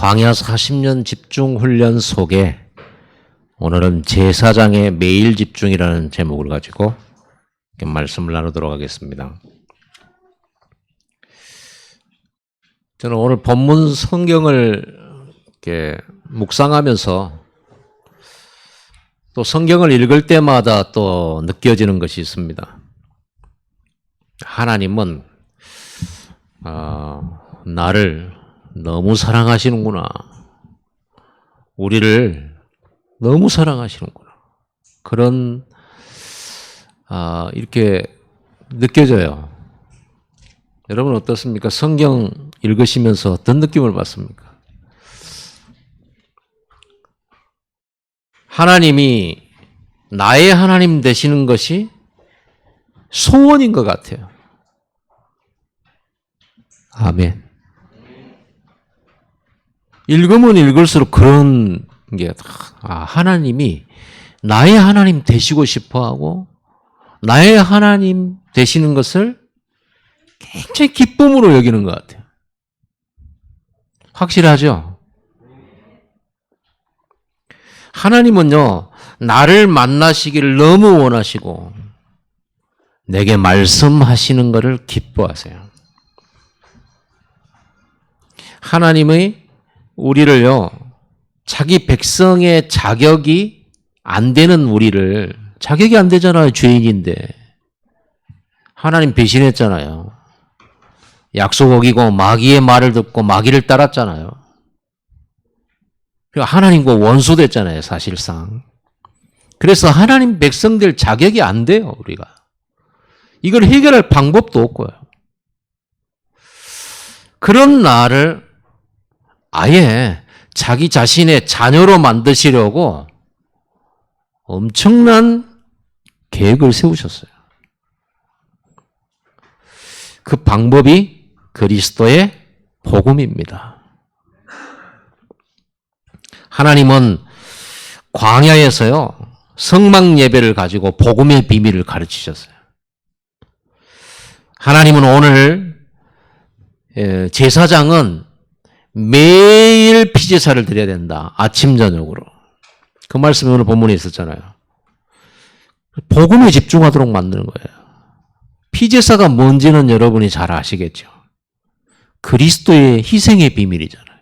광야 40년 집중 훈련 속에 오늘은 제사장의 매일 집중이라는 제목을 가지고 말씀을 나누도록 하겠습니다. 저는 오늘 본문 성경을 이렇게 묵상하면서 또 성경을 읽을 때마다 또 느껴지는 것이 있습니다. 하나님은 나를 너무 사랑하시는구나. 우리를 너무 사랑하시는구나. 그런 이렇게 느껴져요. 여러분 어떻습니까? 성경 읽으시면서 어떤 느낌을 받습니까? 하나님이 나의 하나님 되시는 것이 소원인 것 같아요. 아멘. 읽으면 읽을수록 그런 게 하나님이 나의 하나님 되시고 싶어하고 나의 하나님 되시는 것을 굉장히 기쁨으로 여기는 것 같아요. 확실하죠? 하나님은요, 나를 만나시기를 너무 원하시고 내게 말씀하시는 것을 기뻐하세요. 하나님의 우리를요, 자기 백성의 자격이 안 되는 우리를, 자격이 안 되잖아요. 죄인인데. 하나님 배신했잖아요. 약속 어기고 마귀의 말을 듣고 마귀를 따랐잖아요. 하나님과 원수 됐잖아요. 사실상. 그래서 하나님 백성들 자격이 안 돼요. 우리가. 이걸 해결할 방법도 없고요. 그런 나를 아예 자기 자신의 자녀로 만드시려고 엄청난 계획을 세우셨어요. 그 방법이 그리스도의 복음입니다. 하나님은 광야에서요, 성막 예배를 가지고 복음의 비밀을 가르치셨어요. 하나님은 오늘 제사장은 매일 피제사를 드려야 된다. 아침 저녁으로. 그 말씀이 오늘 본문에 있었잖아요. 복음에 집중하도록 만드는 거예요. 피제사가 뭔지는 여러분이 잘 아시겠죠. 그리스도의 희생의 비밀이잖아요.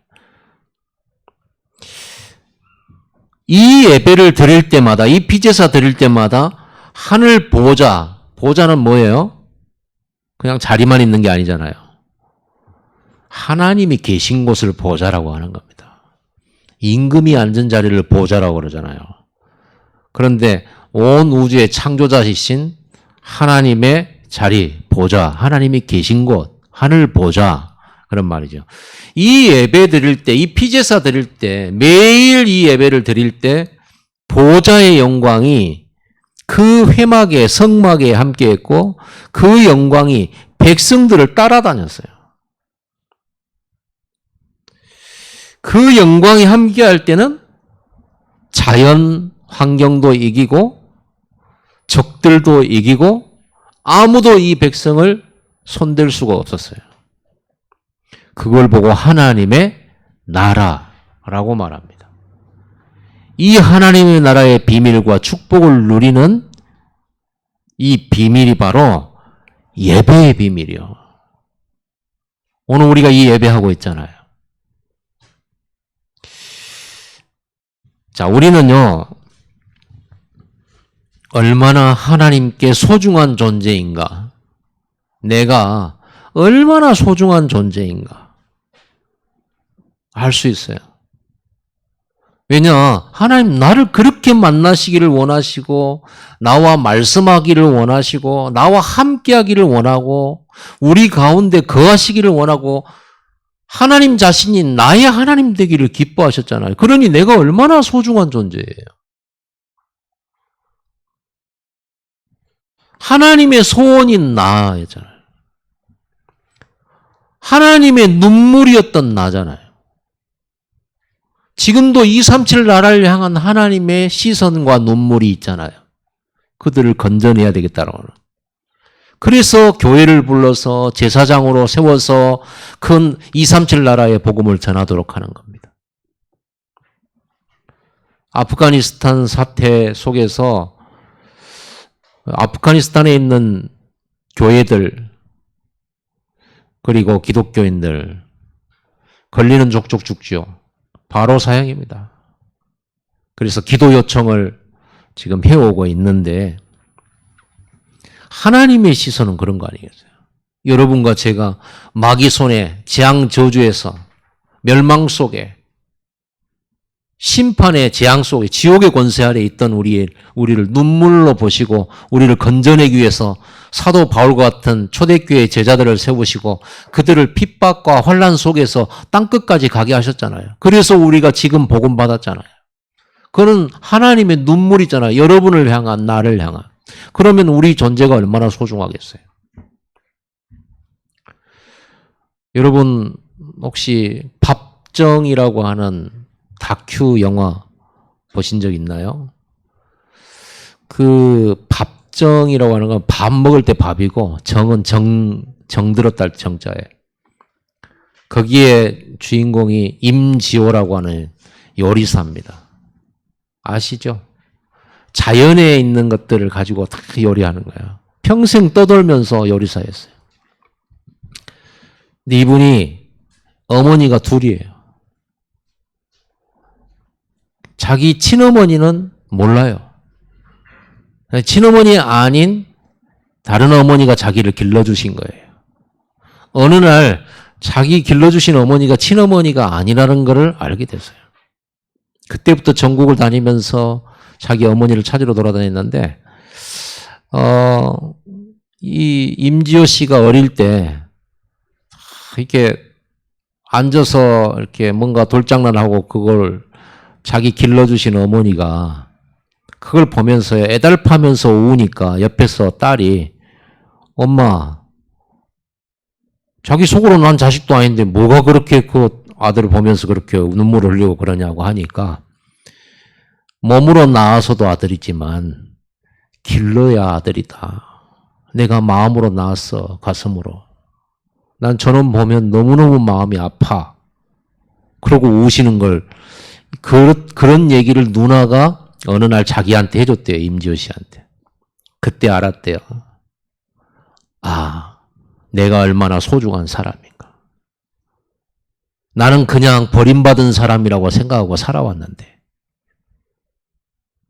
이 예배를 드릴 때마다, 이 피제사 드릴 때마다 하늘 보좌, 보좌는 뭐예요? 그냥 자리만 있는 게 아니잖아요. 하나님이 계신 곳을 보좌라고 하는 겁니다. 임금이 앉은 자리를 보좌라고 그러잖아요. 그런데 온 우주의 창조자이신 하나님의 자리, 보좌, 하나님이 계신 곳, 하늘 보좌, 그런 말이죠. 이 예배 드릴 때, 이 피제사 드릴 때, 매일 이 예배를 드릴 때 보좌의 영광이 그 회막에, 성막에 함께했고 그 영광이 백성들을 따라다녔어요. 그 영광이 함께할 때는 자연 환경도 이기고 적들도 이기고 아무도 이 백성을 손댈 수가 없었어요. 그걸 보고 하나님의 나라라고 말합니다. 이 하나님의 나라의 비밀과 축복을 누리는 이 비밀이 바로 예배의 비밀이요. 오늘 우리가 이 예배하고 있잖아요. 자, 우리는요, 얼마나 하나님께 소중한 존재인가, 내가 얼마나 소중한 존재인가 알 수 있어요. 왜냐, 하나님 나를 그렇게 만나시기를 원하시고 나와 말씀하기를 원하시고 나와 함께하기를 원하고 우리 가운데 거하시기를 원하고 하나님 자신이 나의 하나님 되기를 기뻐하셨잖아요. 그러니 내가 얼마나 소중한 존재예요. 하나님의 소원인 나였잖아요. 하나님의 눈물이었던 나잖아요. 지금도 237 나라를 향한 하나님의 시선과 눈물이 있잖아요. 그들을 건져내야 되겠다라고. 그래서 교회를 불러서 제사장으로 세워서 큰 237 나라의 복음을 전하도록 하는 겁니다. 아프가니스탄 사태 속에서 아프가니스탄에 있는 교회들 그리고 기독교인들 걸리는 족족 죽죠. 바로 사형입니다. 그래서 기도 요청을 지금 해오고 있는데 하나님의 시선은 그런 거 아니겠어요? 여러분과 제가 마귀 손에 재앙 저주에서 멸망 속에 심판의 재앙 속에 지옥의 권세 아래 있던 우리를 눈물로 보시고 우리를 건져내기 위해서 사도 바울과 같은 초대교회 제자들을 세우시고 그들을 핍박과 환난 속에서 땅끝까지 가게 하셨잖아요. 그래서 우리가 지금 복음 받았잖아요. 그는 하나님의 눈물이잖아요. 여러분을 향한, 나를 향한. 그러면 우리 존재가 얼마나 소중하겠어요. 여러분 혹시 밥정이라고 하는 다큐 영화 보신 적 있나요? 그 밥정이라고 하는 건 밥 먹을 때 밥이고 정은 정들었다 할 정자에. 거기에 주인공이 임지호라고 하는 요리사입니다. 아시죠? 자연에 있는 것들을 가지고 다 요리하는 거예요. 평생 떠돌면서 요리사였어요. 근데 이분이 어머니가 둘이에요. 자기 친어머니는 몰라요. 친어머니 아닌 다른 어머니가 자기를 길러주신 거예요. 어느 날 자기 길러주신 어머니가 친어머니가 아니라는 것을 알게 됐어요. 그때부터 전국을 다니면서 자기 어머니를 찾으러 돌아다녔는데 이 임지호 씨가 어릴 때 이렇게 앉아서 이렇게 뭔가 돌장난하고 그걸 자기 길러주신 어머니가 그걸 보면서 애달파면서 우니까 옆에서 딸이 엄마 자기 속으로 난 자식도 아닌데 뭐가 그렇게 그 아들을 보면서 그렇게 눈물을 흘리고 그러냐고 하니까 몸으로 낳아서도 아들이지만 길러야 아들이다. 내가 마음으로 낳았어. 가슴으로. 난 저놈 보면 너무너무 마음이 아파. 그러고 우시는 걸 그런 얘기를 누나가 어느 날 자기한테 해줬대요. 임지호 씨한테. 그때 알았대요. 아, 내가 얼마나 소중한 사람인가. 나는 그냥 버림받은 사람이라고 생각하고 살아왔는데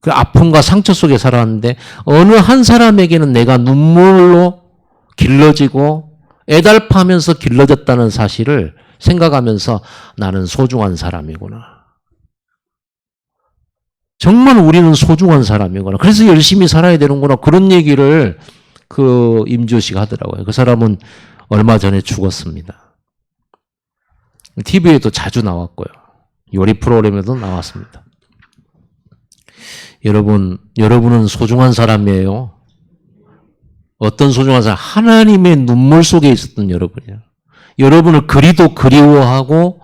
그 아픔과 상처 속에 살아왔는데 어느 한 사람에게는 내가 눈물로 길러지고 애달파면서 길러졌다는 사실을 생각하면서 나는 소중한 사람이구나. 정말 우리는 소중한 사람이구나. 그래서 열심히 살아야 되는구나. 그런 얘기를 그 임지호 씨가 하더라고요. 그 사람은 얼마 전에 죽었습니다. TV에도 자주 나왔고요. 요리 프로그램에도 나왔습니다. 여러분은 소중한 사람이에요. 어떤 소중한 사람? 하나님의 눈물 속에 있었던 여러분이에요. 여러분을 그리도 그리워하고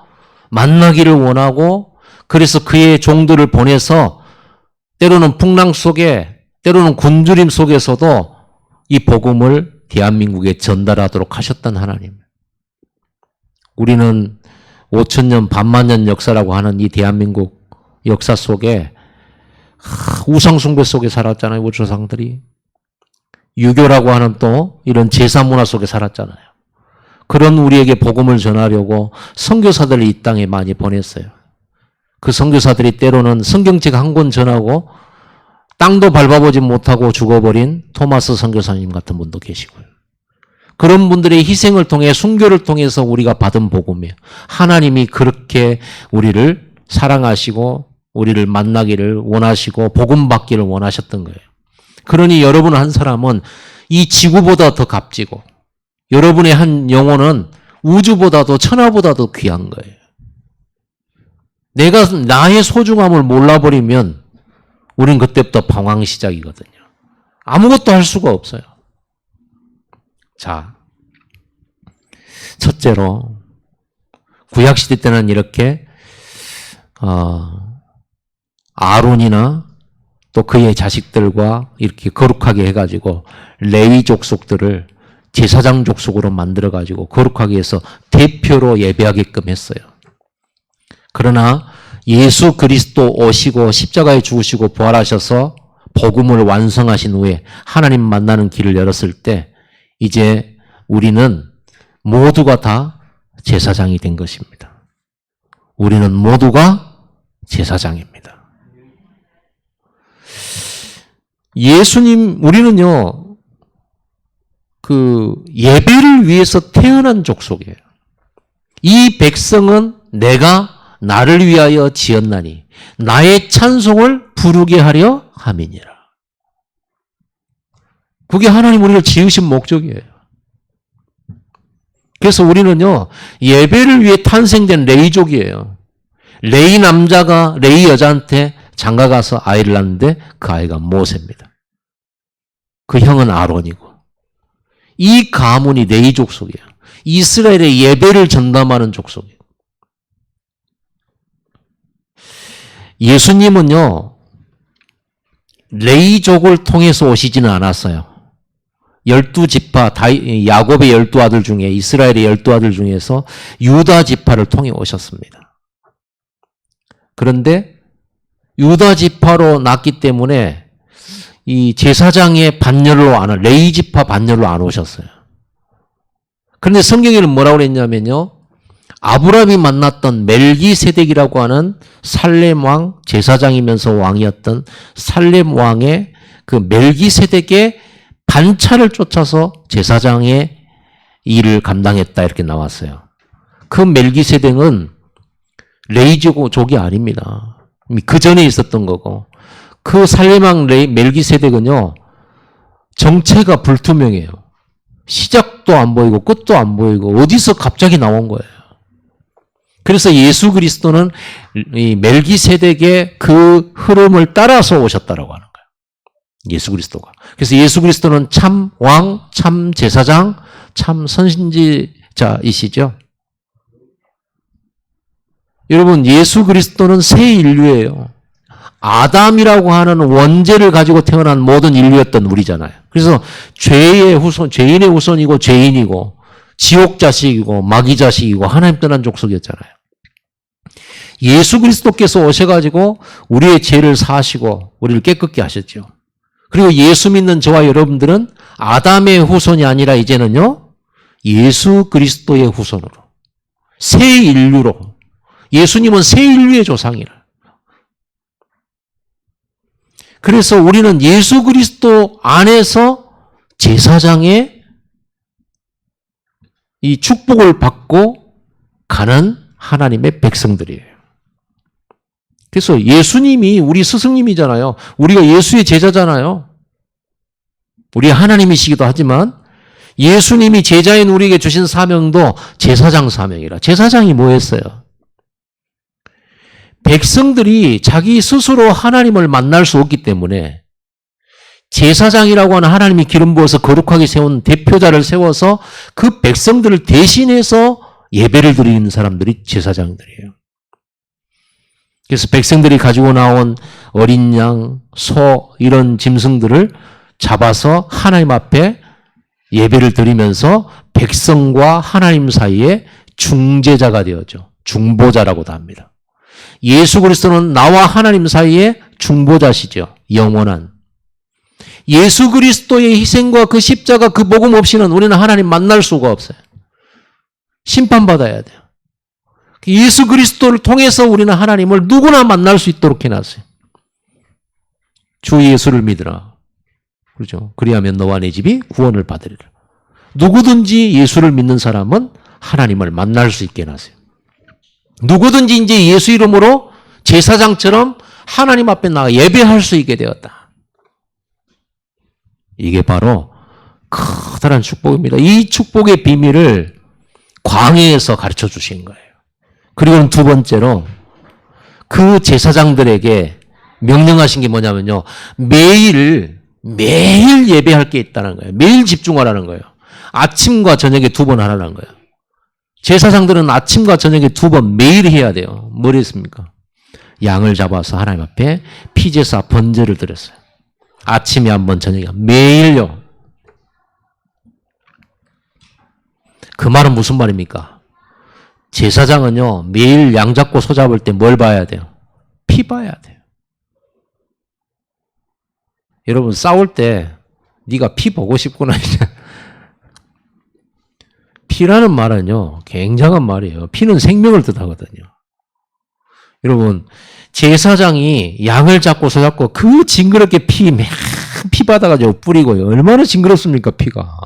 만나기를 원하고 그래서 그의 종들을 보내서 때로는 풍랑 속에 때로는 굶주림 속에서도 이 복음을 대한민국에 전달하도록 하셨던 하나님. 우리는 5,000년 반만년 역사라고 하는 이 대한민국 역사 속에 우상숭배 속에 살았잖아요. 우리 조상들이. 유교라고 하는 또 이런 제사문화 속에 살았잖아요. 그런 우리에게 복음을 전하려고 선교사들을 이 땅에 많이 보냈어요. 그 선교사들이 때로는 성경책 한 권 전하고 땅도 밟아보지 못하고 죽어버린 토마스 선교사님 같은 분도 계시고요. 그런 분들의 희생을 통해 순교를 통해서 우리가 받은 복음이에요. 하나님이 그렇게 우리를 사랑하시고 우리를 만나기를 원하시고 복음 받기를 원하셨던 거예요. 그러니 여러분 한 사람은 이 지구보다 더 값지고 여러분의 한 영혼은 우주보다도 천하보다도 귀한 거예요. 내가 나의 소중함을 몰라버리면 우린 그때부터 방황 시작이거든요. 아무것도 할 수가 없어요. 자, 첫째로 구약시대 때는 이렇게 아론이나 또 그의 자식들과 이렇게 거룩하게 해가지고 레위 족속들을 제사장 족속으로 만들어가지고 거룩하게 해서 대표로 예배하게끔 했어요. 그러나 예수 그리스도 오시고 십자가에 죽으시고 부활하셔서 복음을 완성하신 후에 하나님 만나는 길을 열었을 때 이제 우리는 모두가 다 제사장이 된 것입니다. 우리는 모두가 제사장입니다. 우리는요, 예배를 위해서 태어난 족속이에요. 이 백성은 내가 나를 위하여 지었나니 나의 찬송을 부르게 하려 함이니라. 그게 하나님 우리를 지으신 목적이에요. 그래서 우리는요, 예배를 위해 탄생된 레이족이에요. 레이 남자가 레이 여자한테 장가 가서 아이를 낳는데 그 아이가 모세입니다. 그 형은 아론이고. 이 가문이 레이 족속이에요. 이스라엘의 예배를 전담하는 족속이에요. 예수님은요, 레이족을 통해서 오시지는 않았어요. 12지파, 야곱의 12아들 중에, 이스라엘의 12아들 중에서 유다 지파를 통해 오셨습니다. 그런데 유다 지파로 났기 때문에 이 제사장의 반열로 레이 지파 반열로 안 오셨어요. 그런데 성경에는 뭐라고 그랬냐면요, 아브라함이 만났던 멜기세덱이라고 하는 살렘 왕, 제사장이면서 왕이었던 살렘 왕의 그 멜기세덱의 반차를 쫓아서 제사장의 일을 감당했다 이렇게 나왔어요. 그 멜기세덱은 레이족이 아닙니다. 그 전에 있었던 거고, 그 살렘 왕 멜기세덱은요, 정체가 불투명해요. 시작도 안 보이고 끝도 안 보이고 어디서 갑자기 나온 거예요. 그래서 예수 그리스도는 이 멜기세덱의 그 흐름을 따라서 오셨다라고 하는 거예요. 예수 그리스도가. 그래서 예수 그리스도는 참 왕, 참 제사장, 참 선지자이시죠. 여러분, 예수 그리스도는 새 인류예요. 아담이라고 하는 원죄를 가지고 태어난 모든 인류였던 우리잖아요. 그래서 죄인의 후손이고 죄인이고 지옥 자식이고 마귀 자식이고 하나님 떠난 족속이었잖아요. 예수 그리스도께서 오셔가지고 우리의 죄를 사하시고 우리를 깨끗게 하셨죠. 그리고 예수 믿는 저와 여러분들은 아담의 후손이 아니라 이제는요, 예수 그리스도의 후손으로, 새 인류로, 예수님은 새 인류의 조상이라. 그래서 우리는 예수 그리스도 안에서 제사장의 이 축복을 받고 가는 하나님의 백성들이에요. 그래서 예수님이 우리 스승님이잖아요. 우리가 예수의 제자잖아요. 우리 하나님이시기도 하지만 예수님이 제자인 우리에게 주신 사명도 제사장 사명이라. 제사장이 뭐였어요? 백성들이 자기 스스로 하나님을 만날 수 없기 때문에 제사장이라고 하는 하나님이 기름 부어서 거룩하게 세운 대표자를 세워서 그 백성들을 대신해서 예배를 드리는 사람들이 제사장들이에요. 그래서 백성들이 가지고 나온 어린 양, 소 이런 짐승들을 잡아서 하나님 앞에 예배를 드리면서 백성과 하나님 사이에 중재자가 되었죠. 중보자라고도 합니다. 예수 그리스도는 나와 하나님 사이에 중보자시죠. 영원한. 예수 그리스도의 희생과 그 십자가 그 복음 없이는 우리는 하나님 만날 수가 없어요. 심판받아야 돼요. 예수 그리스도를 통해서 우리는 하나님을 누구나 만날 수 있도록 해놨어요. 주 예수를 믿으라. 그렇죠. 그리하면 너와 내 집이 구원을 받으리라. 누구든지 예수를 믿는 사람은 하나님을 만날 수 있게 해놨어요. 누구든지 이제 예수 이름으로 제사장처럼 하나님 앞에 나가 예배할 수 있게 되었다. 이게 바로 커다란 축복입니다. 이 축복의 비밀을 광야에서 가르쳐 주신 거예요. 그리고 두 번째로 그 제사장들에게 명령하신 게 뭐냐면요. 매일 예배할 게 있다는 거예요. 매일 집중하라는 거예요. 아침과 저녁에 2번 하라는 거예요. 제사장들은 아침과 저녁에 2번 매일 해야 돼요. 뭘 했습니까? 양을 잡아서 하나님 앞에 피제사 번제를 드렸어요. 아침에 한 번, 저녁에 매일요. 그 말은 무슨 말입니까? 제사장은요, 매일 양 잡고 소 잡을 때 뭘 봐야 돼요? 피 봐야 돼요. 여러분 싸울 때 네가 피 보고 싶구나. 피라는 말은요 굉장한 말이에요. 피는 생명을 뜻하거든요. 여러분 제사장이 양을 잡고 그 징그럽게 피 받아가지고 뿌리고요. 얼마나 징그럽습니까 피가.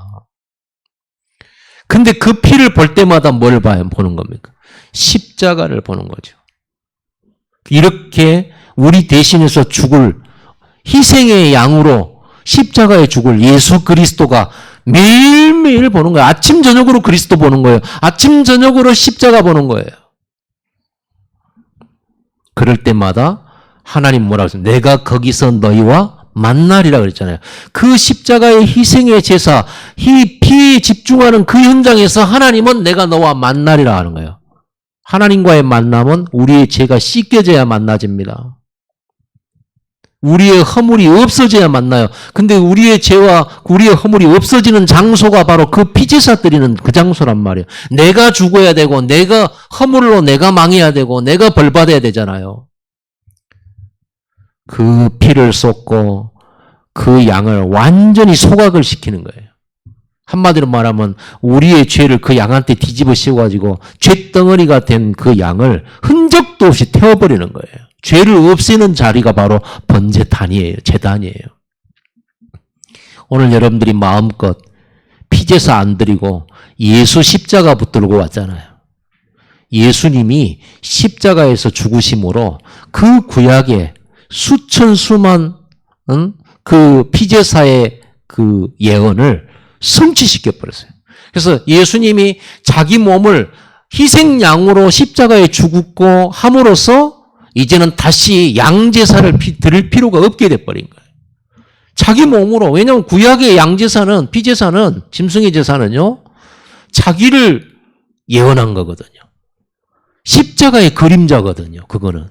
근데 그 피를 볼 때마다 뭘 보는 겁니까? 십자가를 보는 거죠. 이렇게 우리 대신해서 죽을 희생의 양으로 십자가에 죽을 예수 그리스도가 매일매일 보는 거예요. 아침 저녁으로 그리스도 보는 거예요. 아침 저녁으로 십자가 보는 거예요. 그럴 때마다 하나님 뭐라고 했어요? 내가 거기서 너희와 만나리라 그랬잖아요. 그 십자가의 희생의 제사, 이 피에 집중하는 그 현장에서 하나님은 내가 너와 만나리라 하는 거예요. 하나님과의 만남은 우리의 죄가 씻겨져야 만나집니다. 우리의 허물이 없어져야 만나요. 근데 우리의 죄와 우리의 허물이 없어지는 장소가 바로 그 피제사 드리는 그 장소란 말이에요. 내가 죽어야 되고 내가 허물로 내가 망해야 되고 내가 벌받아야 되잖아요. 그 피를 쏟고 그 양을 완전히 소각을 시키는 거예요. 한마디로 말하면 우리의 죄를 그 양한테 뒤집어 씌워가지고 죄덩어리가 된 그 양을 흔적도 없이 태워버리는 거예요. 죄를 없애는 자리가 바로 번제단이에요. 제단이에요. 오늘 여러분들이 마음껏 피제사 안 드리고 예수 십자가 붙들고 왔잖아요. 예수님이 십자가에서 죽으심으로 그 구약의 수천 수만 그 피제사의 그 예언을 성취시켜 버렸어요. 그래서 예수님이 자기 몸을 희생양으로 십자가에 죽고 함으로써 이제는 다시 양제사를 드릴 필요가 없게 돼버린 거예요. 자기 몸으로. 왜냐하면 구약의 양제사는 피제사는 짐승의 제사는요 자기를 예언한 거거든요. 십자가의 그림자거든요. 그거는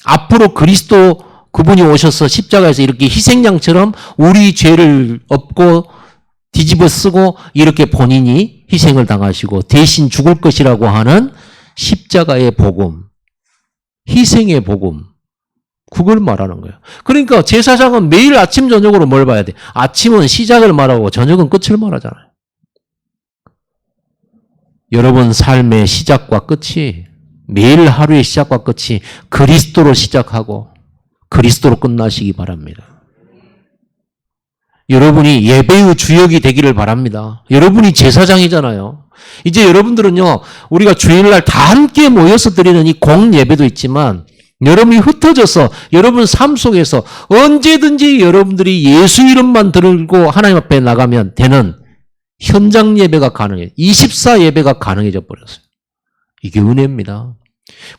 앞으로 그리스도 그분이 오셔서 십자가에서 이렇게 희생양처럼 우리 죄를 엎고 뒤집어 쓰고 이렇게 본인이 희생을 당하시고 대신 죽을 것이라고 하는 십자가의 복음, 희생의 복음, 그걸 말하는 거예요. 그러니까 제사장은 매일 아침 저녁으로 뭘 봐야 돼? 아침은 시작을 말하고 저녁은 끝을 말하잖아요. 여러분 삶의 시작과 끝이 매일 하루의 시작과 끝이 그리스도로 시작하고 그리스도로 끝나시기 바랍니다. 여러분이 예배의 주역이 되기를 바랍니다. 여러분이 제사장이잖아요. 이제 여러분들은요, 우리가 주일날 다 함께 모여서 드리는 이 공예배도 있지만 여러분이 흩어져서 여러분 삶 속에서 언제든지 여러분들이 예수 이름만 들고 하나님 앞에 나가면 되는 현장 예배가 가능해요. 24 예배가 가능해져 버렸어요. 이게 은혜입니다.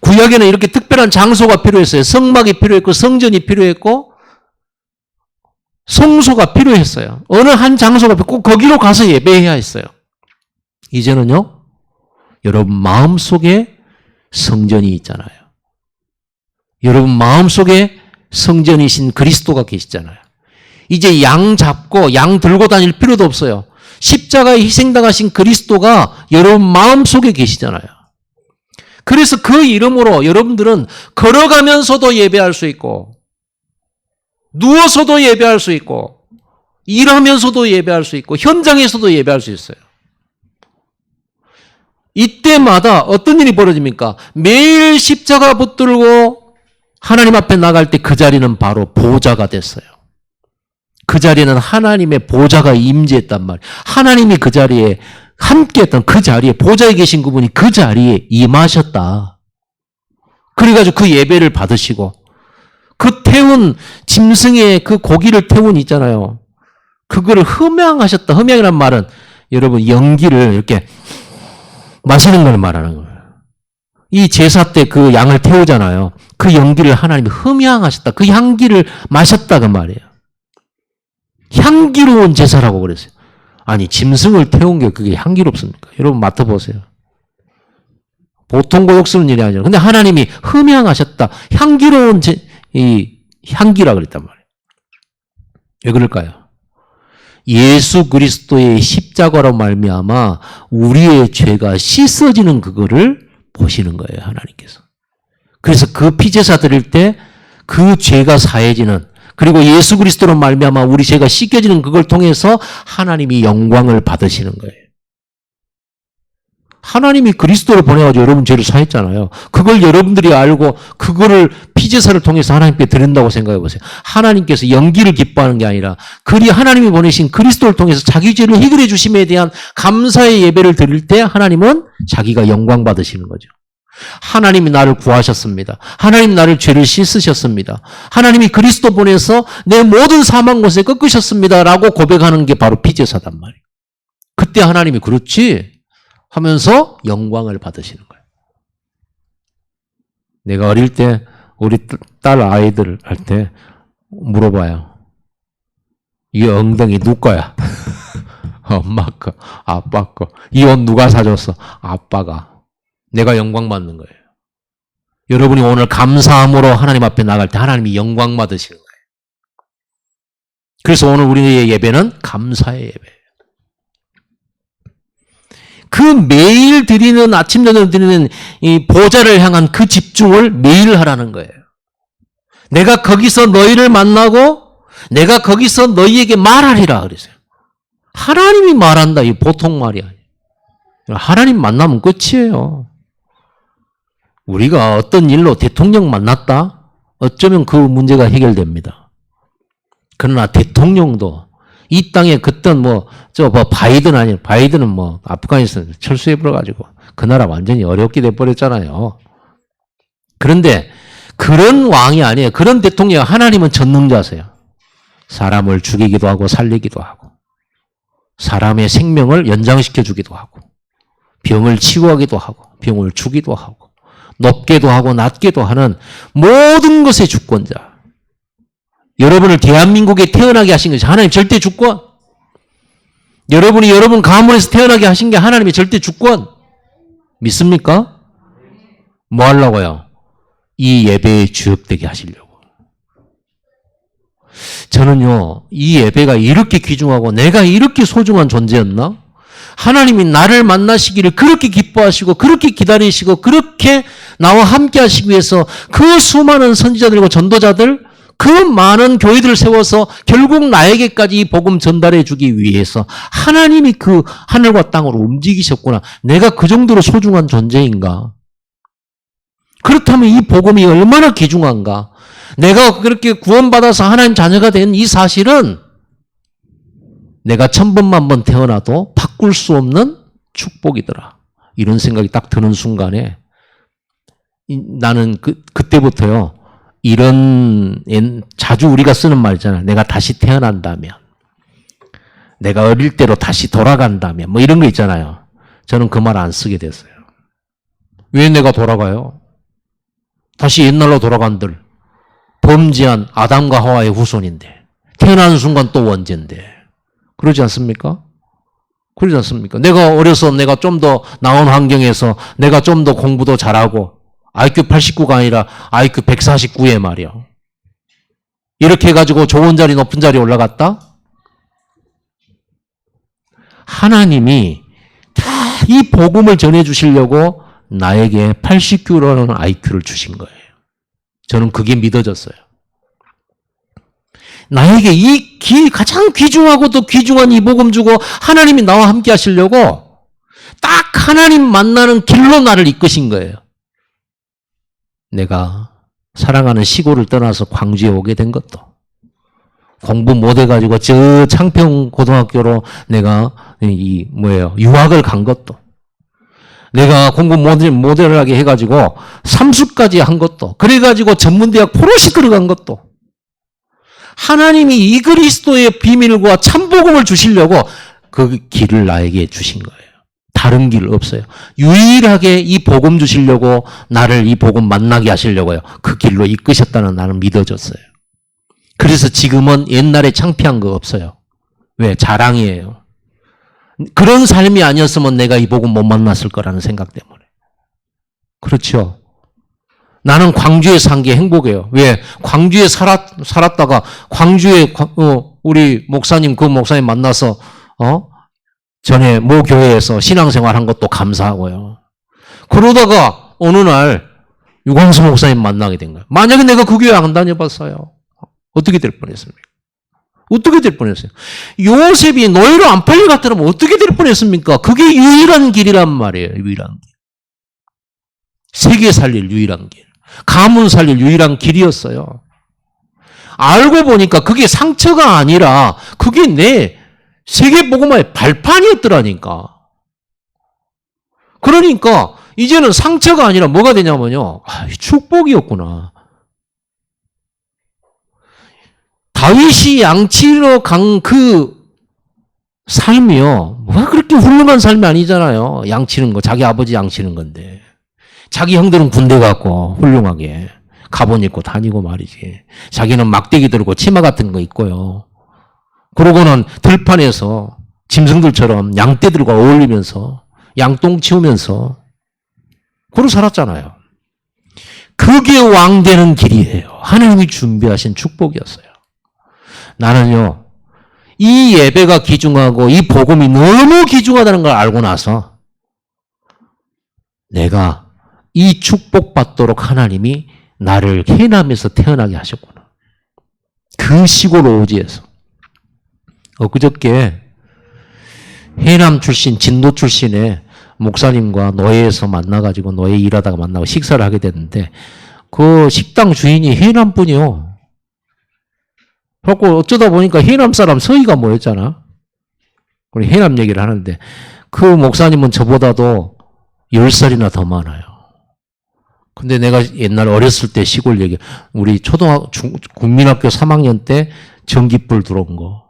구약에는 이렇게 특별한 장소가 필요했어요. 성막이 필요했고 성전이 필요했고 성소가 필요했어요. 어느 한 장소가 꼭 거기로 가서 예배해야 했어요. 이제는요, 여러분 마음속에 성전이 있잖아요. 여러분 마음속에 성전이신 그리스도가 계시잖아요. 이제 양 잡고 양 들고 다닐 필요도 없어요. 십자가에 희생당하신 그리스도가 여러분 마음속에 계시잖아요. 그래서 그 이름으로 여러분들은 걸어가면서도 예배할 수 있고 누워서도 예배할 수 있고 일하면서도 예배할 수 있고 현장에서도 예배할 수 있어요. 이때마다 어떤 일이 벌어집니까? 매일 십자가 붙들고 하나님 앞에 나갈 때 그 자리는 바로 보좌가 됐어요. 그 자리에는 하나님의 보좌가 임재했단 말이에요. 하나님이 그 자리에 함께했던 그 자리에 보좌에 계신 그분이 그 자리에 임하셨다. 그래가지고 그 예배를 받으시고 그 태운 짐승의 그 고기를 태운 있잖아요. 그거를 흠양하셨다. 흠양이란 말은 여러분 연기를 이렇게 마시는 걸 말하는 거예요. 이 제사 때 그 양을 태우잖아요. 그 연기를 하나님이 흠양하셨다. 그 향기를 마셨다 그 말이에요. 향기로운 제사라고 그랬어요. 아니 짐승을 태운 게 그게 향기롭습니까? 여러분 맡아보세요. 보통 고독스러운 일이 아니라 근데 하나님이 흠양하셨다. 향기로운 이 향기라 그랬단 말이에요. 왜 그럴까요? 예수 그리스도의 십자가로 말미암아 우리의 죄가 씻어지는 그거를 보시는 거예요. 하나님께서. 그래서 그 피제사 드릴 때 그 죄가 사해지는, 그리고 예수 그리스도로 말미암아 우리 죄가 씻겨지는 그걸 통해서 하나님이 영광을 받으시는 거예요. 하나님이 그리스도를 보내가지고 여러분 죄를 사했잖아요. 그걸 여러분들이 알고 그거를 피제사를 통해서 하나님께 드린다고 생각해 보세요. 하나님께서 연기를 기뻐하는 게 아니라 그리 하나님이 보내신 그리스도를 통해서 자기 죄를 해결해 주심에 대한 감사의 예배를 드릴 때 하나님은 자기가 영광 받으시는 거죠. 하나님이 나를 구하셨습니다. 하나님 나를 죄를 씻으셨습니다. 하나님이 그리스도 보내서 내 모든 사망 곳에 꺾으셨습니다. 라고 고백하는 게 바로 피제사단 말이에요. 그때 하나님이 그렇지 하면서 영광을 받으시는 거예요. 내가 어릴 때 우리 딸 아이들 할 때 물어봐요. 이 엉덩이 누구 거야? 엄마 거, 아빠 거. 이 옷 누가 사줬어? 아빠가. 내가 영광 받는 거예요. 여러분이 오늘 감사함으로 하나님 앞에 나갈 때 하나님이 영광 받으시는 거예요. 그래서 오늘 우리의 예배는 감사의 예배예요. 그 매일 드리는, 아침 저녁 드리는 이 보좌를 향한 그 집중을 매일 하라는 거예요. 내가 거기서 너희를 만나고 내가 거기서 너희에게 말하리라 그랬어요. 하나님이 말한다. 이 보통 말이 아니에요. 하나님 만나면 끝이에요. 우리가 어떤 일로 대통령 만났다? 어쩌면 그 문제가 해결됩니다. 그러나 대통령도 이 땅에 그땐 바이든 아니에요. 바이든은 아프가니스탄 철수해버려가지고 그 나라 완전히 어렵게 돼버렸잖아요. 그런데 그런 왕이 아니에요. 그런 대통령, 하나님은 전능자세요. 사람을 죽이기도 하고 살리기도 하고 사람의 생명을 연장시켜 주기도 하고 병을 치유하기도 하고 병을 주기도 하고 높게도 하고 낮게도 하는 모든 것의 주권자. 여러분을 대한민국에 태어나게 하신 것이 하나님 절대 주권. 여러분이 여러분 가문에서 태어나게 하신 게 하나님의 절대 주권. 믿습니까? 뭐 하려고요? 이 예배에 주역되게 하시려고. 저는요, 이 예배가 이렇게 귀중하고 내가 이렇게 소중한 존재였나? 하나님이 나를 만나시기를 그렇게 기뻐하시고 그렇게 기다리시고 그렇게 나와 함께 하시기 위해서 그 수많은 선지자들과 전도자들, 그 많은 교회들을 세워서 결국 나에게까지 이 복음 전달해 주기 위해서 하나님이 그 하늘과 땅으로 움직이셨구나. 내가 그 정도로 소중한 존재인가? 그렇다면 이 복음이 얼마나 귀중한가? 내가 그렇게 구원받아서 하나님 자녀가 된 이 사실은 내가 1000번만 태어나도 바꿀 수 없는 축복이더라. 이런 생각이 딱 드는 순간에 나는 그때부터요. 이런 자주 우리가 쓰는 말 있잖아요. 내가 다시 태어난다면, 내가 어릴 때로 다시 돌아간다면 이런 거 있잖아요. 저는 그 말 안 쓰게 됐어요. 왜 내가 돌아가요? 다시 옛날로 돌아간들 범죄한 아담과 하와의 후손인데 태어나는 순간 또 원죄인데 그러지 않습니까? 그러지 않습니까? 내가 어려서 내가 좀 더 나은 환경에서 내가 좀 더 공부도 잘하고 IQ 89가 아니라 IQ 149에 말이야. 이렇게 해가지고 좋은 자리 높은 자리 올라갔다? 하나님이 다 이 복음을 전해주시려고 나에게 89라는 IQ를 주신 거예요. 저는 그게 믿어졌어요. 나에게 이 가장 귀중하고 또 귀중한 이 복음 주고 하나님이 나와 함께 하시려고 딱 하나님 만나는 길로 나를 이끄신 거예요. 내가 사랑하는 시골을 떠나서 광주에 오게 된 것도 공부 못해가지고 저 창평 고등학교로 내가 유학을 간 것도 내가 공부 모델하게 해가지고 삼수까지 한 것도 그래가지고 전문대학 포로시 들어간 것도 하나님이 이 그리스도의 비밀과 참복음을 주시려고 그 길을 나에게 주신 거예요. 다른 길 없어요. 유일하게 이 복음 주시려고 나를 이 복음 만나게 하시려고요. 그 길로 이끄셨다는 나는 믿어졌어요. 그래서 지금은 옛날에 창피한 거 없어요. 왜? 자랑이에요. 그런 삶이 아니었으면 내가 이 복음 못 만났을 거라는 생각 때문에. 그렇죠. 나는 광주에 산 게 행복해요. 왜? 광주에 살았다가 광주에 우리 목사님, 그 목사님 만나서 전에 모 교회에서 신앙생활 한 것도 감사하고요. 그러다가 어느 날 유광수 목사님 만나게 된 거예요. 만약에 내가 그 교회 안 다녀봤어요. 어떻게 될 뻔했습니까? 어떻게 될 뻔했어요? 요셉이 노예로 안 팔려갔더라면 어떻게 될 뻔했습니까? 그게 유일한 길이란 말이에요. 유일한 길. 세계 살릴 유일한 길. 가문 살릴 유일한 길이었어요. 알고 보니까 그게 상처가 아니라 그게 내 세계복음화의 발판이었더라니까. 그러니까 이제는 상처가 아니라 뭐가 되냐면요. 축복이었구나. 다윗이 양치러 간 그 삶이요. 뭐 그렇게 훌륭한 삶이 아니잖아요. 양치는 거. 자기 아버지 양치는 건데. 자기 형들은 군대 갔고 훌륭하게 가본 입고 다니고 말이지. 자기는 막대기 들고 치마 같은 거 입고요. 그러고는 들판에서 짐승들처럼 양떼들과 어울리면서 양똥 치우면서 그러고 살았잖아요. 그게 왕 되는 길이에요. 하나님이 준비하신 축복이었어요. 나는요, 이 예배가 귀중하고 이 복음이 너무 귀중하다는 걸 알고 나서 내가 이 축복받도록 하나님이 나를 해남에서 태어나게 하셨구나. 그 시골 오지에서. 엊그저께 해남 출신, 진도 출신의 목사님과 노예에서 만나가지고 노예 일하다가 만나고 식사를 하게 됐는데 그 식당 주인이 해남 분이요. 그래갖고 어쩌다 보니까 해남 사람 서희가 모였잖아. 우리 해남 얘기를 하는데 그 목사님은 저보다도 10살이나 더 많아요. 근데 내가 옛날 어렸을 때 시골 얘기, 우리 국민학교 3학년 때 전기불 들어온 거,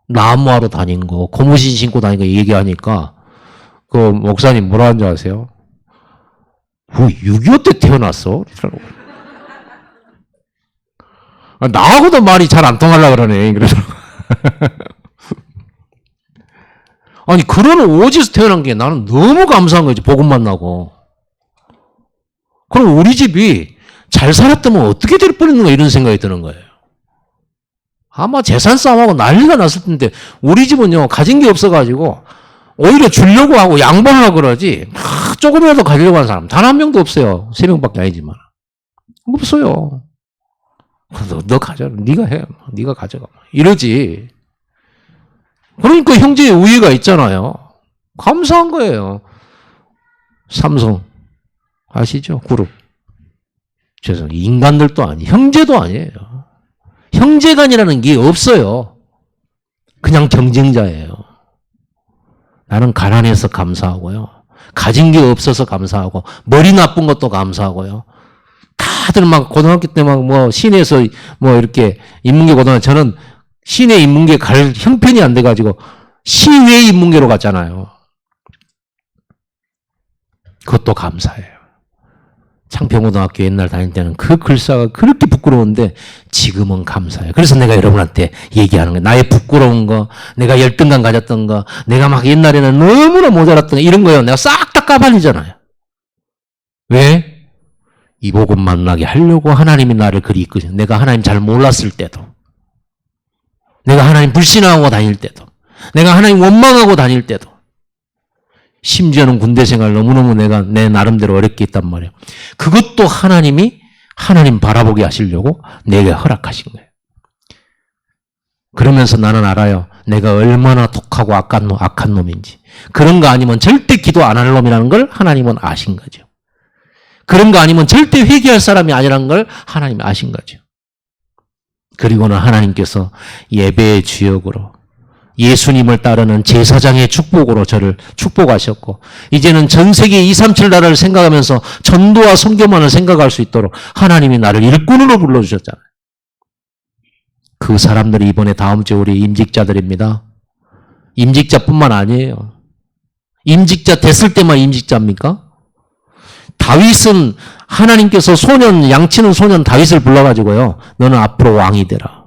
나무하러 다닌 거, 고무신 신고 다닌 거 얘기하니까 그 목사님 뭐라 하는지 아세요? 6.25 때 태어났어? 나하고도 말이 잘 안 통하려고 그러네. 그래서. 아니, 그런 오지에서 태어난 게 나는 너무 감사한 거지. 복음 만나고. 그럼 우리 집이 잘 살았다면 어떻게 될 뻔했는가 이런 생각이 드는 거예요. 아마 재산 싸움하고 난리가 났을 텐데 우리 집은요 가진 게 없어가지고 오히려 주려고 하고 양보하려고 그러지 조금이라도 가지려고 하는 사람 단 한 명도 없어요. 3명밖에 아니지만. 없어요. 너 가져라. 네가 해. 네가 가져가. 이러지. 그러니까 형제의 우애가 있잖아요. 감사한 거예요. 삼성 아시죠? 그룹. 죄송해요. 인간들도 아니, 형제도 아니에요. 형제간이라는 게 없어요. 그냥 경쟁자예요. 나는 가난해서 감사하고요. 가진 게 없어서 감사하고, 머리 나쁜 것도 감사하고요. 다들 막 고등학교 때 막 뭐 시내에서 뭐 이렇게 인문계 고등학교, 저는 시내 인문계 갈 형편이 안 돼가지고 시외 인문계로 갔잖아요. 그것도 감사해요. 창평고등학교 옛날 다닐 때는 그 글사가 그렇게 부끄러운데 지금은 감사해요. 그래서 내가 여러분한테 얘기하는 거예요. 나의 부끄러운 거, 내가 열등감 가졌던 거, 내가 막 옛날에는 너무나 모자랐던 거 이런 거요. 내가 싹 다 까발리잖아요. 왜? 이 복음 만나게 하려고 하나님이 나를 그리 이끄죠. 내가 하나님 잘 몰랐을 때도, 내가 하나님 불신하고 다닐 때도, 내가 하나님 원망하고 다닐 때도, 심지어는 군대 생활 너무너무 내가 내 나름대로 어렵게 했단 말이에요. 그것도 하나님이 하나님 바라보게 하시려고 내게 허락하신 거예요. 그러면서 나는 알아요. 내가 얼마나 독하고 악한 놈인지. 그런 거 아니면 절대 기도 안 할 놈이라는 걸 하나님은 아신 거죠. 그런 거 아니면 절대 회개할 사람이 아니라는 걸 하나님이 아신 거죠. 그리고는 하나님께서 예배의 주역으로 예수님을 따르는 제사장의 축복으로 저를 축복하셨고 이제는 전 세계 237 나라를 생각하면서 전도와 선교만을 생각할 수 있도록 하나님이 나를 일꾼으로 불러주셨잖아요. 그 사람들이 이번에 다음 주에 우리 임직자들입니다. 임직자뿐만 아니에요. 임직자 됐을 때만 임직자입니까? 다윗은 하나님께서 양치는 소년 다윗을 불러가지고요. 너는 앞으로 왕이 되라.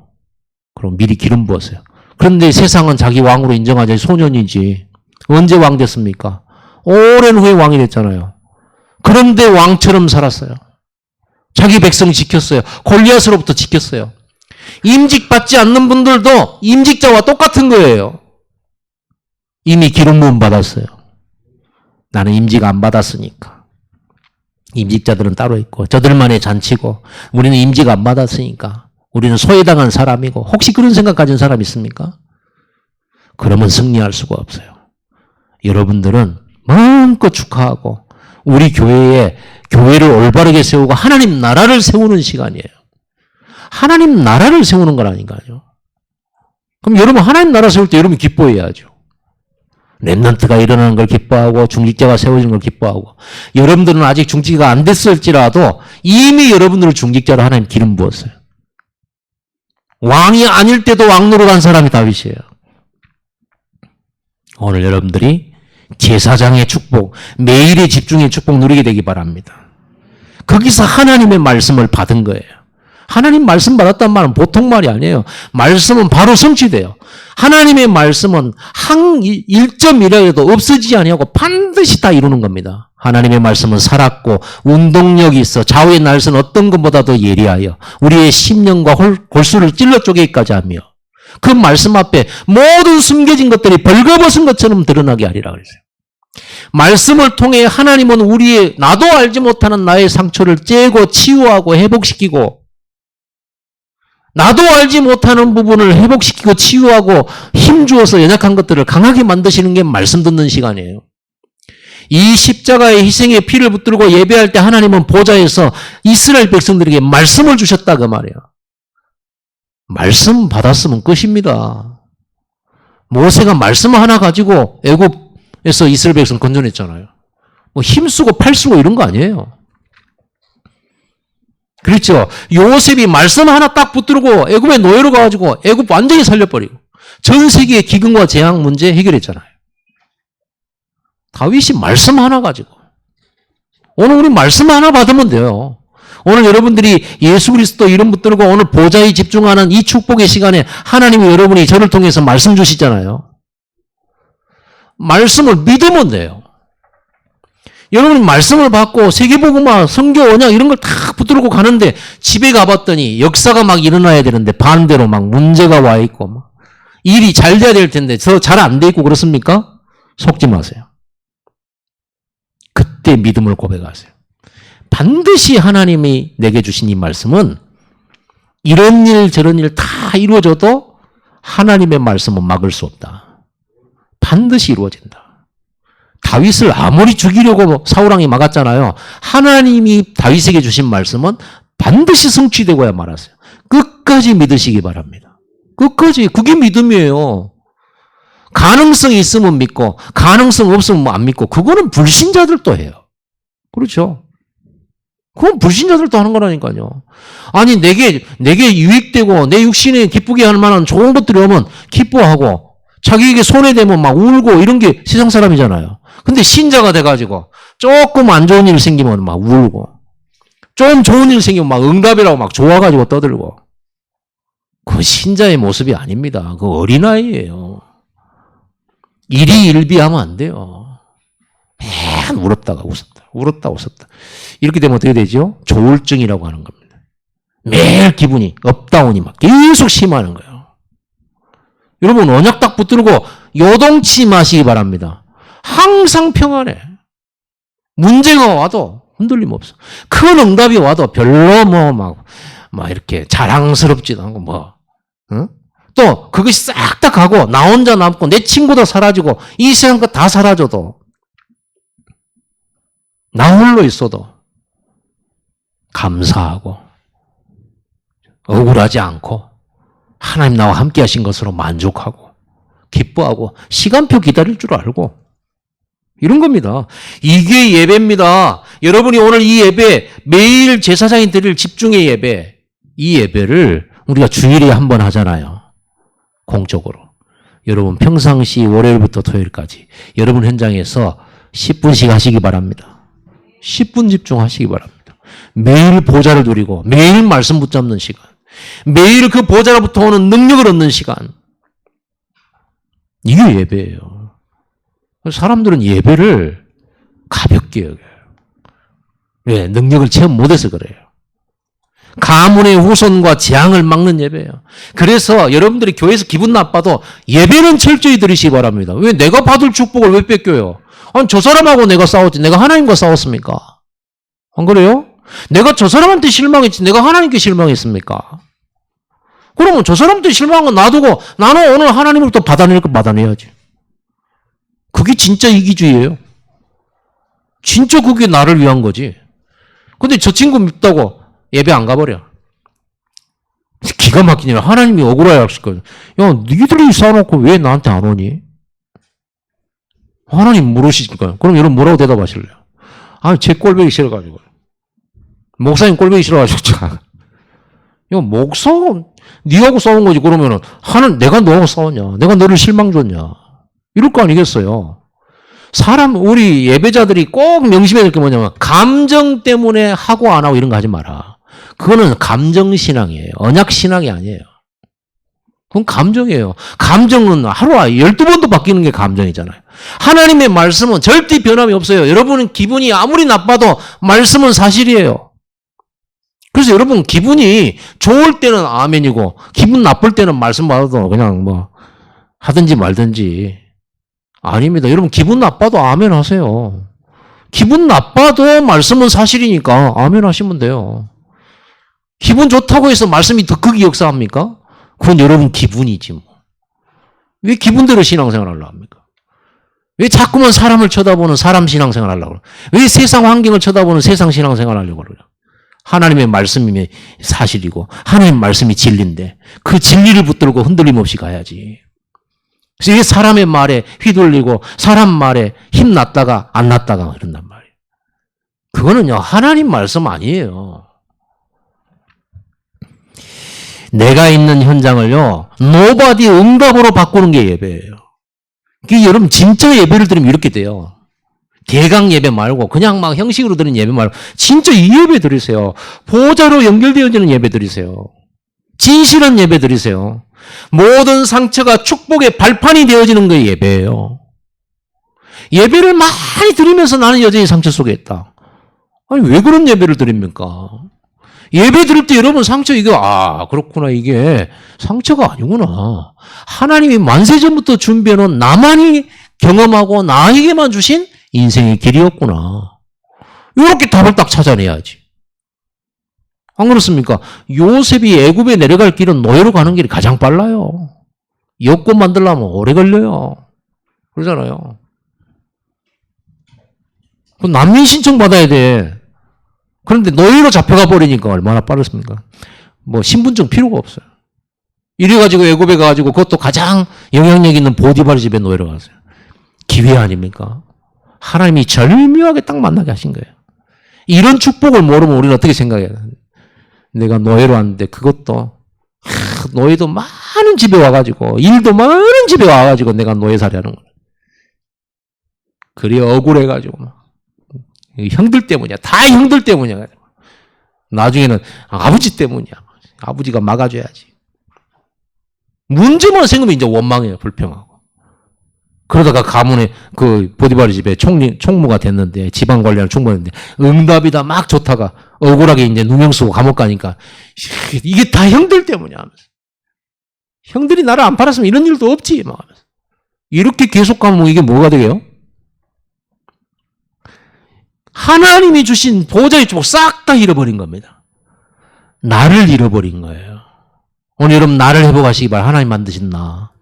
그럼 미리 기름 부었어요. 그런데 세상은 자기 왕으로 인정하지 소년이지. 언제 왕 됐습니까? 오랜 후에 왕이 됐잖아요. 그런데 왕처럼 살았어요. 자기 백성 지켰어요. 골리앗으로부터 지켰어요. 임직받지 않는 분들도 임직자와 똑같은 거예요. 이미 기름 부음 받았어요. 나는 임직 안 받았으니까. 임직자들은 따로 있고 저들만의 잔치고 우리는 임직 안 받았으니까 우리는 소외당한 사람이고 혹시 그런 생각 가진 사람 있습니까? 그러면 승리할 수가 없어요. 여러분들은 마음껏 축하하고 우리 교회를 올바르게 세우고 하나님 나라를 세우는 시간이에요. 하나님 나라를 세우는 거라니까요. 그럼 여러분 하나님 나라 세울 때 여러분 기뻐해야죠. 렘넌트가 일어나는 걸 기뻐하고 중직자가 세워지는 걸 기뻐하고 여러분들은 아직 중직자가 안 됐을지라도 이미 여러분들을 중직자로 하나님 기름 부었어요. 왕이 아닐 때도 왕 노릇한 사람이 다윗이에요. 오늘 여러분들이 제사장의 축복, 매일의 집중의 축복 누리게 되기 바랍니다. 거기서 하나님의 말씀을 받은 거예요. 하나님 말씀 받았단 말은 보통 말이 아니에요. 말씀은 바로 성취돼요. 하나님의 말씀은 한 1.1이라도 없어지지 아니하고 반드시 다 이루는 겁니다. 하나님의 말씀은 살았고 운동력이 있어 좌우의 날선 어떤 것보다도 예리하여 우리의 심령과 골수를 찔러 쪼개기까지 하며 그 말씀 앞에 모든 숨겨진 것들이 벌거벗은 것처럼 드러나게 하리라 그랬어요. 말씀을 통해 하나님은 우리의 나도 알지 못하는 나의 상처를 째고 치유하고 회복시키고 나도 알지 못하는 부분을 회복시키고 치유하고 힘주어서 연약한 것들을 강하게 만드시는 게 말씀 듣는 시간이에요. 이 십자가의 희생의 피를 붙들고 예배할 때 하나님은 보좌에서 이스라엘 백성들에게 말씀을 주셨다 그 말이에요. 말씀 받았으면 끝입니다. 모세가 말씀 하나 가지고 애굽에서 이스라엘 백성 건져냈잖아요. 뭐 힘쓰고 팔쓰고 이런 거 아니에요. 그렇죠. 요셉이 말씀 하나 딱 붙들고 애굽에 노예로 가가지고 애굽 완전히 살려버리고 전 세계의 기근과 재앙 문제 해결했잖아요. 다윗이 말씀 하나 가지고 오늘 우리 말씀 하나 받으면 돼요. 오늘 여러분들이 예수 그리스도 이름 붙들고 오늘 보좌에 집중하는 이 축복의 시간에 하나님이 여러분이 저를 통해서 말씀 주시잖아요. 말씀을 믿으면 돼요. 여러분이 말씀을 받고 세계복음화, 성교, 언약 이런 걸 다 붙들고 가는데 집에 가봤더니 역사가 막 일어나야 되는데 반대로 막 문제가 와 있고 막 일이 잘 돼야 될 텐데 더 잘 안 돼 있고 그렇습니까? 속지 마세요. 그때 믿음을 고백하세요. 반드시 하나님이 내게 주신 이 말씀은 이런 일 저런 일 다 이루어져도 하나님의 말씀은 막을 수 없다. 반드시 이루어진다. 다윗을 아무리 죽이려고 사울왕이 막았잖아요. 하나님이 다윗에게 주신 말씀은 반드시 성취되고야 말았어요. 끝까지 믿으시기 바랍니다. 끝까지. 그게 믿음이에요. 가능성이 있으면 믿고 가능성 없으면 안 믿고 그거는 불신자들도 해요. 그렇죠. 그건 불신자들도 하는 거라니까요. 아니 내게 유익되고 내 육신에 기쁘게 할 만한 좋은 것들이 오면 기뻐하고 자기에게 손해되면 막 울고 이런 게 세상 사람이잖아요. 근데 신자가 돼가지고 조금 안 좋은 일 생기면 막 울고 좀 좋은 일 생기면 막 응답이라고 막 좋아가지고 떠들고 그 신자의 모습이 아닙니다. 그 어린아이예요. 일희일비하면 안 돼요. 맨 울었다가 웃었다. 울었다 웃었다. 이렇게 되면 어떻게 되죠? 조울증이라고 하는 겁니다. 매일 기분이 업다운이 막 계속 심하는 거예요. 여러분 언약 딱 붙들고 요동치 마시기 바랍니다. 항상 평안해. 문제가 와도 흔들림 없어. 큰 응답이 와도 별로 막 이렇게 자랑스럽지도 않고 응? 또 그것이 싹 다 가고 나 혼자 남고 내 친구도 사라지고 이 세상 것 다 사라져도 나 홀로 있어도 감사하고 억울하지 않고 하나님 나와 함께 하신 것으로 만족하고 기뻐하고 시간표 기다릴 줄 알고 이런 겁니다. 이게 예배입니다. 여러분이 오늘 이 예배 매일 제사장이 드릴 집중의 예배 이 예배를 우리가 주일에 한 번 하잖아요. 공적으로. 여러분 평상시 월요일부터 토요일까지 여러분 현장에서 10분씩 하시기 바랍니다. 10분 집중하시기 바랍니다. 매일 보좌를 누리고 매일 말씀 붙잡는 시간 매일 그 보좌로부터 오는 능력을 얻는 시간 이게 예배예요. 사람들은 예배를 가볍게 여겨요. 왜? 능력을 체험 못해서 그래요. 가문의 후손과 재앙을 막는 예배예요. 그래서 여러분들이 교회에서 기분 나빠도 예배는 철저히 드리시기 바랍니다. 왜? 내가 받을 축복을 왜 뺏겨요? 아니 저 사람하고 내가 싸웠지 내가 하나님과 싸웠습니까? 안 그래요? 내가 저 사람한테 실망했지 내가 하나님께 실망했습니까? 그러면 저 사람한테 실망한 건 놔두고 나는 오늘 하나님으로부터 받아낼 거 받아내야지. 그게 진짜 이기주의예요. 진짜 그게 나를 위한 거지. 근데 저 친구 밉다고 예배 안 가버려. 기가 막히냐. 하나님이 억울하게 하실 거예요. 야, 니들이 쌓아놓고 왜 나한테 안 오니? 하나님 물으실 거예요. 그럼 여러분 뭐라고 대답하실래요? 아, 제 꼴보기 싫어가지고. 목사님 꼴보기 싫어가지고. 야, 목사, 니하고 싸운 거지. 그러면은, 내가 너하고 싸웠냐? 내가 너를 실망 줬냐? 이럴 거 아니겠어요? 우리 예배자들이 꼭 명심해야 될 게 뭐냐면, 감정 때문에 하고 안 하고 이런 거 하지 마라. 그거는 감정신앙이에요. 언약신앙이 아니에요. 그건 감정이에요. 감정은 하루에 12번도 바뀌는 게 감정이잖아요. 하나님의 말씀은 절대 변함이 없어요. 여러분은 기분이 아무리 나빠도 말씀은 사실이에요. 그래서 여러분 기분이 좋을 때는 아멘이고 기분 나쁠 때는 말씀 받아도 그냥 뭐 하든지 말든지 아닙니다. 여러분 기분 나빠도 아멘 하세요. 기분 나빠도 말씀은 사실이니까 아멘 하시면 돼요. 기분 좋다고 해서 말씀이 더 크게 역사합니까? 그건 여러분 기분이지 뭐. 왜 기분대로 신앙생활 하려고 합니까? 왜 자꾸만 사람을 쳐다보는 사람 신앙생활 하려고 그래요? 왜 세상 환경을 쳐다보는 세상 신앙생활 하려고 그래요? 하나님의 말씀이 사실이고 하나님의 말씀이 진리인데 그 진리를 붙들고 흔들림 없이 가야지. 그래서 왜 사람의 말에 휘둘리고 사람 말에 힘났다가 안 났다가 이런단 말이에요. 그거는요 하나님 말씀 아니에요. 내가 있는 현장을요 노바디 응답으로 바꾸는 게 예배예요. 여러분 진짜 예배를 드리면 이렇게 돼요. 대강 예배 말고 그냥 막 형식으로 드리는 예배 말고 진짜 이 예배 드리세요. 보호자로 연결되어지는 예배 드리세요. 진실한 예배 드리세요. 모든 상처가 축복의 발판이 되어지는 게 예배예요. 예배를 많이 드리면서 나는 여전히 상처 속에 있다. 아니 왜 그런 예배를 드립니까? 예배 드릴 때 여러분 상처 그렇구나 이게 상처가 아니구나. 하나님이 만세전부터 준비해놓은 나만이 경험하고 나에게만 주신 인생의 길이었구나. 이렇게 답을 딱 찾아내야지. 안 그렇습니까? 요셉이 애굽에 내려갈 길은 노예로 가는 길이 가장 빨라요. 여권 만들려면 오래 걸려요. 그러잖아요. 난민 신청 받아야 돼. 그런데 노예로 잡혀가 버리니까 얼마나 빠르습니까? 뭐 신분증 필요가 없어요. 이래가지고 애굽에 가가지고 그것도 가장 영향력 있는 보디발 집에 노예로 갔어요. 기회 아닙니까? 하나님이 절묘하게 딱 만나게 하신 거예요. 이런 축복을 모르면 우리는 어떻게 생각해요? 내가 노예로 왔는데 그것도 노예도 많은 집에 와가지고 일도 많은 집에 와가지고 내가 노예살이 하는 거예요. 그래 억울해가지고 막. 형들 때문이야. 다 형들 때문이야. 나중에는 아버지 때문이야. 아버지가 막아줘야지. 문제만 생기면 이제 원망해요. 불평하고. 그러다가 가문에 그 보디바르 집에 총무가 됐는데 지방 관리하는 총무였는데 응답이다 막 좋다가 억울하게 이제 누명 쓰고 감옥 가니까 이게 다 형들 때문이야 하면서. 형들이 나를 안 팔았으면 이런 일도 없지 막 하면서. 이렇게 계속 가면 이게 뭐가 되게요? 하나님이 주신 보좌의 축복 싹 다 잃어버린 겁니다. 나를 잃어버린 거예요. 오늘 여러분 나를 회복하시기 바랍니다. 하나님 만드신 나.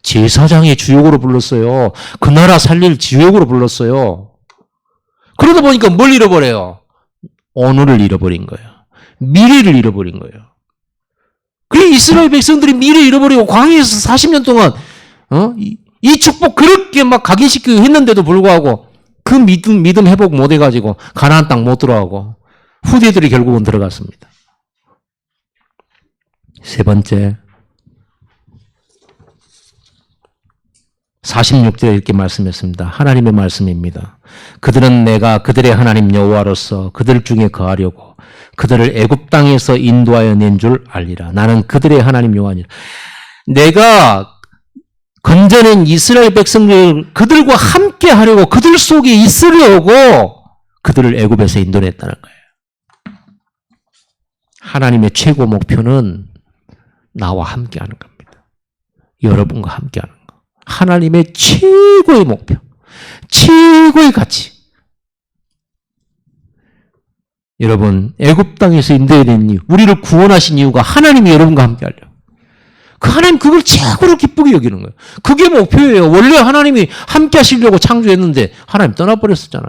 제사장의 주역으로 불렀어요. 그 나라 살릴 주역으로 불렀어요. 그러다 보니까 뭘 잃어버려요? 오늘을 잃어버린 거예요. 미래를 잃어버린 거예요. 그래 이스라엘 백성들이 미래 잃어버리고 광야에서 40년 동안 이 축복 그렇게 막 각인시키고 했는데도 불구하고 그 믿음 회복 못 해가지고 가나안 땅 못 들어가고 후대들이 결국은 들어갔습니다. 세 번째 46절에 이렇게 말씀했습니다. 하나님의 말씀입니다. 그들은 내가 그들의 하나님 여호와로서 그들 중에 거하려고 그들을 애굽 땅에서 인도하여 낸 줄 알리라. 나는 그들의 하나님 여호와니라. 내가 건져낸 이스라엘 백성들 그들과 함께 하려고 그들 속에 있으려고 그들을 애굽에서 인도했다는 거예요. 하나님의 최고 목표는 나와 함께 하는 겁니다. 여러분과 함께 하는 거. 하나님의 최고의 목표, 최고의 가치. 여러분, 애굽 땅에서 인도해낸 이유, 우리를 구원하신 이유가 하나님이 여러분과 함께 하려고. 그 하나님 그걸 최고로 기쁘게 여기는 거예요. 그게 목표예요. 원래 하나님이 함께 하시려고 창조했는데 하나님 떠나버렸었잖아요.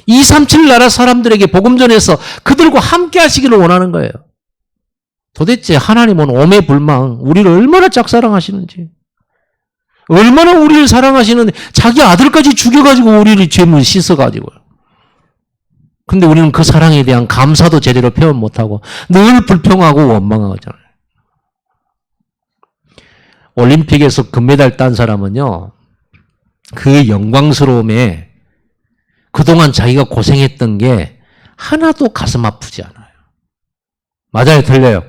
237 나라 사람들에게 복음 전해서 그들과 함께 하시기를 원하는 거예요. 도대체 하나님은 오매불망 우리를 얼마나 짝사랑하시는지, 얼마나 우리를 사랑하시는데 자기 아들까지 죽여가지고 우리를 죄물 씻어가지고요. 근데 우리는 그 사랑에 대한 감사도 제대로 표현 못하고 늘 불평하고 원망하잖아요. 올림픽에서 금메달 딴 사람은요, 그 영광스러움에 그동안 자기가 고생했던 게 하나도 가슴 아프지 않아요. 맞아요? 틀려요?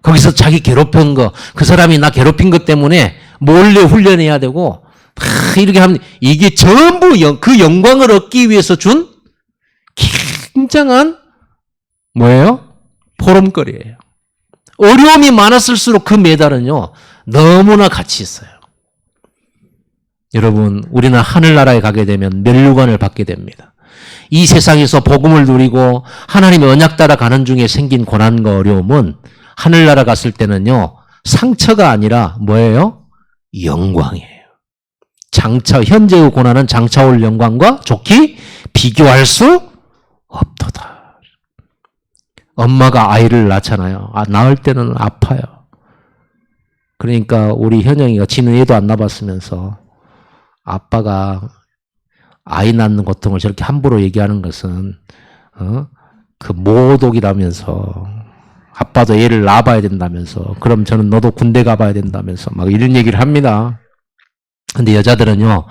거기서 자기 괴롭힌 거, 그 사람이 나 괴롭힌 것 때문에 몰래 훈련해야 되고, 이렇게 하면 이게 전부 그 영광을 얻기 위해서 준 굉장한 뭐예요? 포럼거리예요. 어려움이 많았을수록 그 메달은요, 너무나 가치 있어요. 여러분, 우리는 하늘나라에 가게 되면 면류관을 받게 됩니다. 이 세상에서 복음을 누리고 하나님의 언약 따라 가는 중에 생긴 고난과 어려움은 하늘나라 갔을 때는요, 상처가 아니라 뭐예요? 영광이에요. 현재의 고난은 장차 올 영광과 좋게 비교할 수 없도다. 엄마가 아이를 낳잖아요. 낳을 때는 아파요. 그러니까 우리 현영이가 지는 애도 안 낳았으면서 아빠가 아이 낳는 고통을 저렇게 함부로 얘기하는 것은 그 모독이라면서, 아빠도 애를 낳아봐야 된다면서, 그럼 저는 너도 군대 가봐야 된다면서 막 이런 얘기를 합니다. 근데 여자들은요,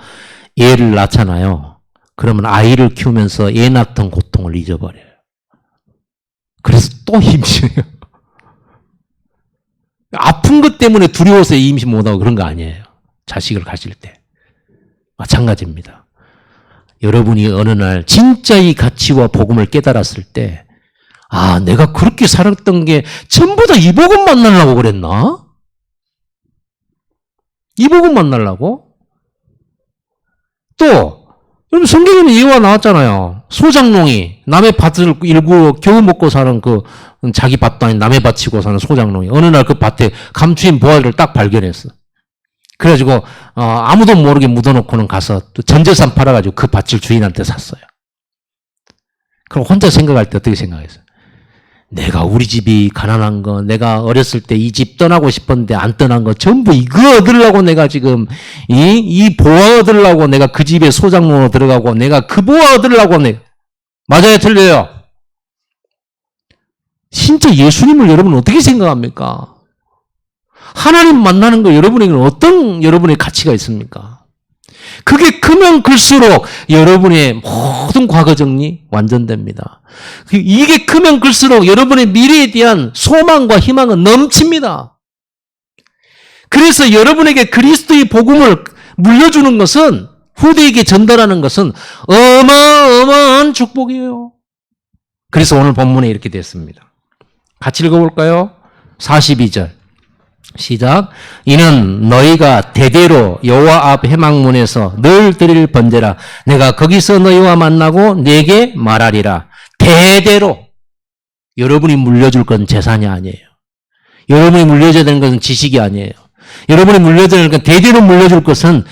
애를 낳잖아요. 그러면 아이를 키우면서 애 낳던 고통을 잊어버려요. 그래서 또 임신해요. 아픈 것 때문에 두려워서 임신 못하고 그런 거 아니에요. 자식을 가질 때. 마찬가지입니다. 여러분이 어느 날 진짜 이 가치와 복음을 깨달았을 때, 아, 내가 그렇게 살았던 게 전부 다 이 복음 만나려고 그랬나? 이 복음 만나려고? 또 여러분, 성경에는 예화 나왔잖아요. 소장농이 남의 밭을 일구 겨우 먹고 사는 그 자기 밭도 아닌 남의 밭이고 사는 소장농이 어느 날 그 밭에 감추인 보화를 딱 발견했어. 그래가지고 아무도 모르게 묻어놓고는 가서 또 전재산 팔아가지고 그 밭을 주인한테 샀어요. 그럼 혼자 생각할 때 어떻게 생각했어요? 내가 우리 집이 가난한 거, 내가 어렸을 때 이 집 떠나고 싶었는데 안 떠난 거 전부 이거 얻으려고 내가 지금 이 보화 얻으려고 내가 그 집에 소장농으로 들어가고 내가 그 보화 얻으려고 맞아요? 틀려요? 진짜 예수님을 여러분 어떻게 생각합니까? 하나님 만나는 거 여러분에게는 어떤 여러분의 가치가 있습니까? 그게 크면 클수록 여러분의 모든 과거 정리 완전됩니다. 이게 크면 클수록 여러분의 미래에 대한 소망과 희망은 넘칩니다. 그래서 여러분에게 그리스도의 복음을 물려주는 것은, 후대에게 전달하는 것은 어마어마한 축복이에요. 그래서 오늘 본문에 이렇게 됐습니다. 같이 읽어볼까요? 42절. 시작. 이는 너희가 대대로 여호와 앞 회막문에서 늘 드릴 번제라. 내가 거기서 너희와 만나고 내게 말하리라. 대대로. 여러분이 물려줄 건 재산이 아니에요. 여러분이 물려줘야 되는 것은 지식이 아니에요. 여러분이 물려줘야 되는 건, 대대로 물려줄 것은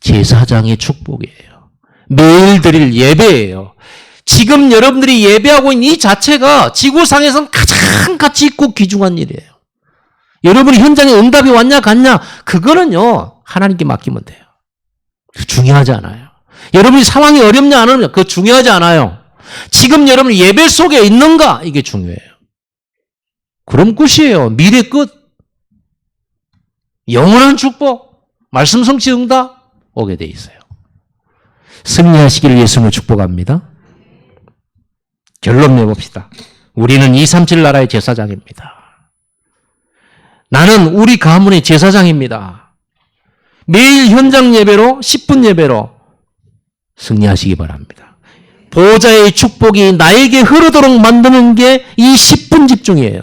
제사장의 축복이에요. 매일 드릴 예배예요. 지금 여러분들이 예배하고 있는 이 자체가 지구상에서는 가장 가치 있고 귀중한 일이에요. 여러분이 현장에 응답이 왔냐 갔냐, 그거는요 하나님께 맡기면 돼요. 중요하지 않아요. 여러분이 상황이 어렵냐 안 어렵냐, 그거 중요하지 않아요. 지금 여러분이 예배 속에 있는가, 이게 중요해요. 그럼 끝이에요. 미래 끝. 영원한 축복, 말씀 성취 응답 오게 돼 있어요. 승리하시기를 예수님을 축복합니다. 결론 내봅시다. 우리는 237 나라의 제사장입니다. 나는 우리 가문의 제사장입니다. 매일 현장 예배로 10분 예배로 승리하시기 바랍니다. 보호자의 축복이 나에게 흐르도록 만드는 게 이 10분 집중이에요.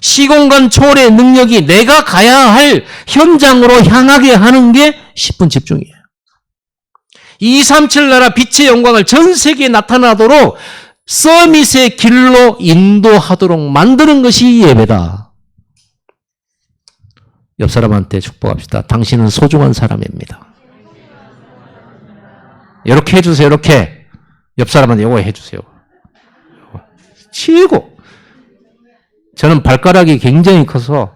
시공간 초월의 능력이 내가 가야 할 현장으로 향하게 하는 게 10분 집중이에요. 237 나라 빛의 영광을 전 세계에 나타나도록 서밋의 길로 인도하도록 만드는 것이 예배다. 옆 사람한테 축복합시다. 당신은 소중한 사람입니다. 이렇게 해주세요. 이렇게. 옆 사람한테 이거 해주세요. 최고. 저는 발가락이 굉장히 커서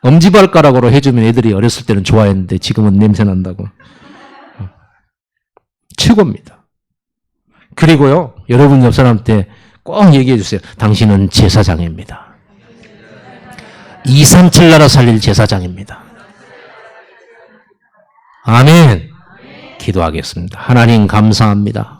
엄지발가락으로 해주면 애들이 어렸을 때는 좋아했는데 지금은 냄새 난다고. 최고입니다. 그리고요, 여러분 옆 사람한테 꼭 얘기해 주세요. 당신은 제사장입니다. 237 나라 살릴 제사장입니다. 아멘. 기도하겠습니다. 하나님 감사합니다.